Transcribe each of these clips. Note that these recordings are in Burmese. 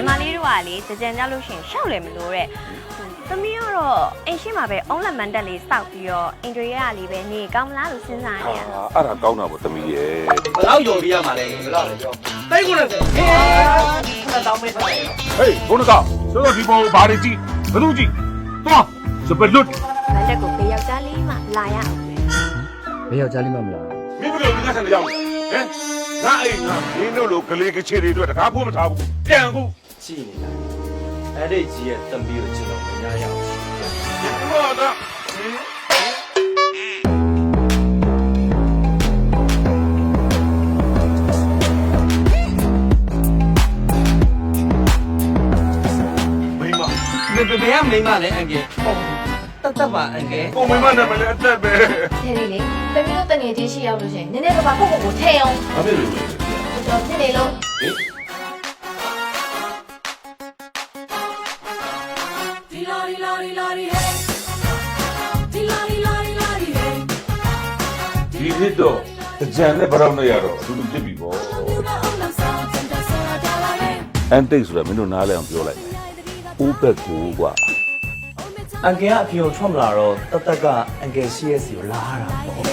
မြန်မာလေးတို့ကလေကြကြံကြလို့ရှိရင်ရှောက်လည်းမလို့တဲ့သမီးကတော့အိမ်ရှိမှာပဲအုံးလက်မန်တက်လေးစောက်ပြီးတော့အင်ဒရီယာလေးပဲနေကောင်းမလားလို့စဉ်းစားနေရတာ အဲ့ဒါကောင်းတာပေါ့သမီးရဲ့ ဘယ်လောက်ယော်ပြရမှာလဲဘယ်လောက်လဲပြောတိတ်ကုန်တယ်ဟေးတောင်းမေးထားတယ် ဟေးဘုန်းတော်ဆိုတော့ဒီပေါ်ဘာတွေကြည့်ဘယ်လိုကြည့်သွားစပလွတ် မန်တက်ကိုဘေးယောက်ျားလေးမှလာရအောင်ပဲ ဘယ်ယောက်ျားလေးမှမလား မင်းဘယ်လိုဒီကဆန်ရောက်ဟမ်ငါအိမ်ငါမင်းတို့လိုကလေးကချေတွေအတွက်တကားဖို့မထားဘူးပြန်ခု ကြည့်နေတာအဲ့ဒီကြီးရဲ့တံပီးကိုကျွန်တော်မရရအောင် ဘာသာဘယ်ကမိမလဲအန်ကယ်တတ်ပါအန်ကယ် ကိုမင်းမနဲ့မနဲ့အသက်ပဲ ထဲလေးလေတမီးတို့တငယ်ချင်းရှိရောက်လို့ရှိရင်နည်းနည်းပါးပါကိုကိုထဲအောင် ဘာဖြစ်လို့လဲ ကျွန်တော်ဖြစ်နေလို့ ဒီနှစ်တော့ကြံနဲ့ဘရောင်းနဲ့ရတော့အတူတူဖြစ်ပြီပေါ့အန်တိတ်ဆိုတာမင်းတို့နားလဲအောင်ပြောလိုက်မယ်ဦးဘက်ကိုကွာ အန်ကယ်ကအဖေကိုထွက်မလာတော့တတ်ကအန်ကယ်ရှိရဲ့စီကိုလာရတာပေါ့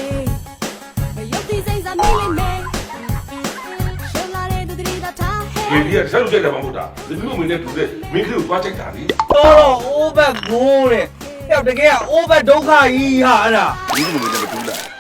ဒီဒီကဆက်လို့ကြတယ်မဟုတ်တာဒီလိုမင်းနဲ့တူတဲ့မင်းတို့သွားချက်တာလေ တော့အိုးဘက်ကိုတဲ့ဟဲ့တကယ်ကအိုးဘက်ဒုက္ခကြီးဟာအဲ့ဒါ ဒီလိုမင်းနဲ့မတူလား